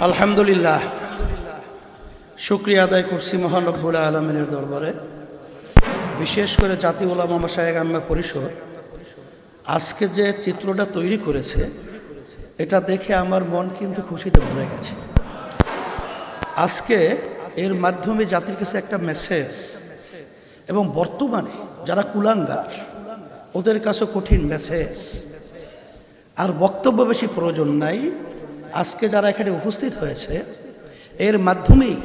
আলহামদুলিল্লাহ, শুকরিয়া আদায় করছি মহান রব্বুল আলামিনের দরবারে। বিশেষ করে জাতীয় উলামা মাশায়েখ আম্মা পরিষদ আজকে যে চিত্রটা তৈরি করেছে, এটা দেখে আমার মন কিন্তু খুশিতে ভরে গেছে। আজকে এর মাধ্যমে জাতির কাছে একটা মেসেজ, এবং বর্তমানে যারা কুলাঙ্গার ওদের কাছে কঠিন মেসেজ। আর বক্তব্য বেশি প্রয়োজন নাই। আজকে যারা এখানে উপস্থিত হয়েছে, এর মাধ্যমেই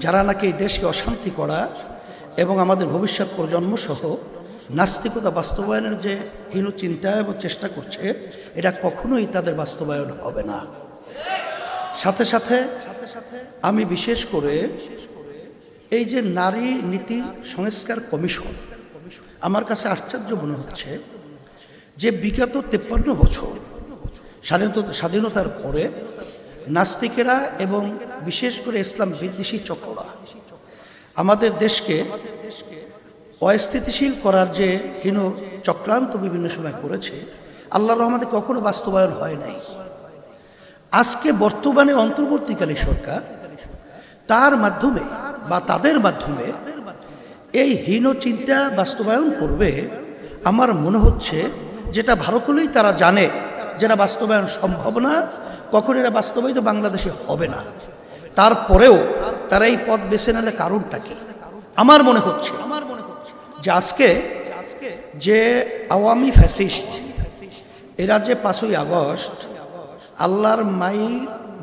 যারা নাকি এই দেশকে অশান্তি করা এবং আমাদের ভবিষ্যৎ প্রজন্ম সহ নাস্তিকতা বাস্তবায়নের যে হীন চিন্তা এবং চেষ্টা করছে, এটা কখনোই তাদের বাস্তবায়ন হবে না। সাথে সাথে আমি বিশেষ করে এই যে নারী নীতি সংস্কার কমিশন, আমার কাছে আশ্চর্য মনে হচ্ছে যে বিগত 53 বছর স্বাধীনতার পরে নাস্তিকেরা এবং বিশেষ করে ইসলাম বিদ্বেষী চক্ররা আমাদের দেশকে অস্থিতিশীল করার যে হীন চক্রান্ত বিভিন্ন সময় করেছে, আল্লাহর রহমতে কখনো বাস্তবায়ন হয় নাই। আজকে বর্তমানে অন্তর্বর্তীকালীন সরকার তার মাধ্যমে বা তাদের মাধ্যমে এই হীন চিন্তা বাস্তবায়ন করবে। আমার মনে হচ্ছে যেটা ভালো করেই তারা জানে যেটা বাস্তবায়ন সম্ভব না, কখন এটা বাস্তবায়িত বাংলাদেশে হবে না। তারপরেও তারা এই পথ বেছে নিলে কারণটা কি? আমার মনে হচ্ছে যে আজকে যে আওয়ামী ফ্যাসিস্ট এরা যে 5ই আগস্ট আল্লাহর মাই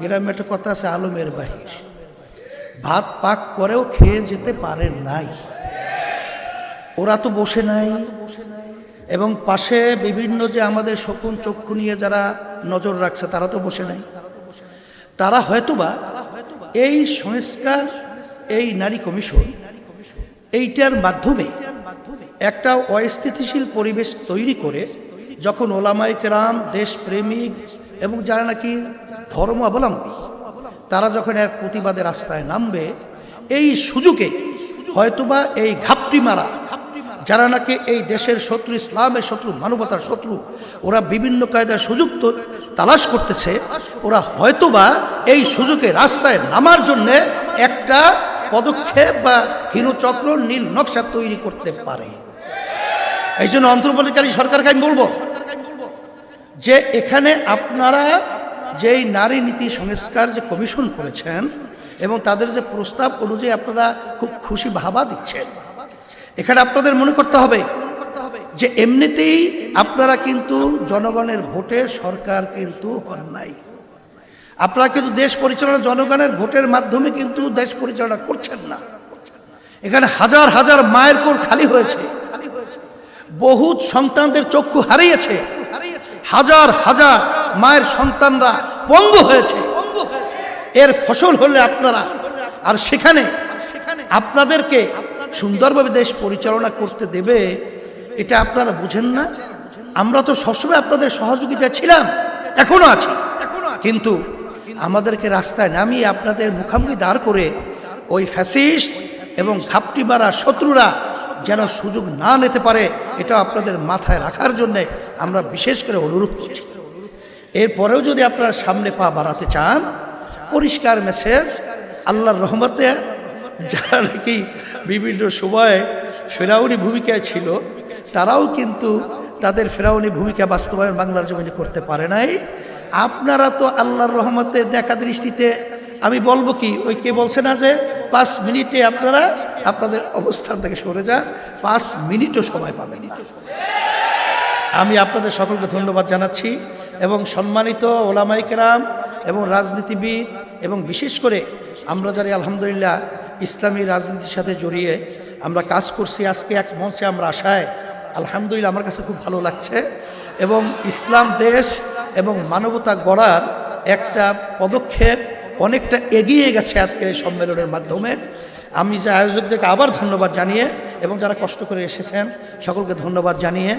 গ্রামে একটা কথা আছে, আলমের বাহির ভাত পাক করেও খেয়ে যেতে পারে নাই। ওরা তো বসে নাই, এবং পাশে বিভিন্ন যে আমাদের শকুন চক্ষু নিয়ে যারা নজর রাখছে তারা তো বসে নাই। তারা হয়তোবা এই সংস্কার, এই নারী কমিশন, এইটার মাধ্যমে একটা অস্থিতিশীল পরিবেশ তৈরি করে যখন ওলামায়ে কেরাম, দেশপ্রেমিক এবং যারা নাকি ধর্মাবলম্বী তারা যখন এক প্রতিবাদের রাস্তায় নামবে, এই সুযোগে হয়তোবা এই ঘাপটি মারা যারা নাকি এই দেশের শত্রু, ইসলামের শত্রু, মানবতার শত্রু, ওরা বিভিন্ন কায়দার সুযোগ তো তালাশ করতেছে। ওরা হয়তোবা এই সুযোগে রাস্তায় নামার জন্যে একটা পদক্ষেপ বা হীনচক্র, নীল নকশা তৈরি করতে পারে। এই জন্য অন্তর্বর্তীকালীন সরকারকে আমি বলবো যে এখানে আপনারা যেই নারী নীতি সংস্কার যে কমিশন করেছেন এবং তাদের যে প্রস্তাব অনুযায়ী আপনারা খুব খুশি ভাবা দিচ্ছেন, এখানে আপনাদের মনে করতে হবে যে এমনিতেই আপনারা কিন্তু জনগণের ভোটে সরকার কিন্তু হন নাই। আপনারা কিন্তু দেশ পরিচালনা জনগণের ভোটের মাধ্যমে কিন্তু দেশ পরিচালনা করছেন না। এখানে হাজার হাজার মায়ের কোল খালি হয়েছে, বহুত সন্তানদের চক্ষু হারিয়েছে, হাজার হাজার মায়ের সন্তানরা পঙ্গু হয়েছে। এর ফসল হলে আপনারা, আর সেখানে আপনাদেরকে সুন্দরভাবে দেশ পরিচালনা করতে দেবে, এটা আপনারা বুঝেন না। আমরা তো সবসময় আপনাদের সহযোগিতা ছিলাম, এখনো আছি, কিন্তু আমাদেরকে রাস্তায় নামিয়ে আপনাদের মুখামুখি দাঁড় করে ওই ফ্যাসিস্ট এবং ঘাপটি মারা শত্রুরা যেন সুযোগ না নিতে পারে, এটা আপনাদের মাথায় রাখার জন্যে আমরা বিশেষ করে অনুরোধ করছি। এরপরেও যদি আপনারা সামনে পা বাড়াতে চান, পরিষ্কার মেসেজ, আল্লাহর রহমতে যারা নাকি বিভিন্ন সময়ে ফেরাউনি ভূমিকায় ছিল, তারাও কিন্তু তাদের ফেরাউনি ভূমিকা বাস্তবায়ন বাংলার জমিনে করতে পারে নাই। আপনারা তো আল্লাহর রহমতে দেখা দৃষ্টিতে, আমি বলবো কি, ওই কে বলছে না যে 5 মিনিটে আপনারা আপনাদের অবস্থান থেকে সরে যান, 5 মিনিটও সময় পাবেন না। আমি আপনাদের সকলকে ধন্যবাদ জানাচ্ছি, এবং সম্মানিত ওলামায়ে কেরাম এবং রাজনীতিবিদ এবং বিশেষ করে আমরা যারা আলহামদুলিল্লাহ ইসলামী রাজনীতির সাথে জড়িয়ে আমরা কাজ করছি, আজকে এক মঞ্চে আমরা আসায় আলহামদুলিল্লাহ আমার কাছে খুব ভালো লাগছে। এবং ইসলাম দেশ এবং মানবতা গড়ার একটা পদক্ষেপ অনেকটা এগিয়ে গেছে আজকের এই সম্মেলনের মাধ্যমে। আমি যে আয়োজকদেরকে আবার ধন্যবাদ জানিয়ে এবং যারা কষ্ট করে এসেছেন সকলকে ধন্যবাদ জানিয়ে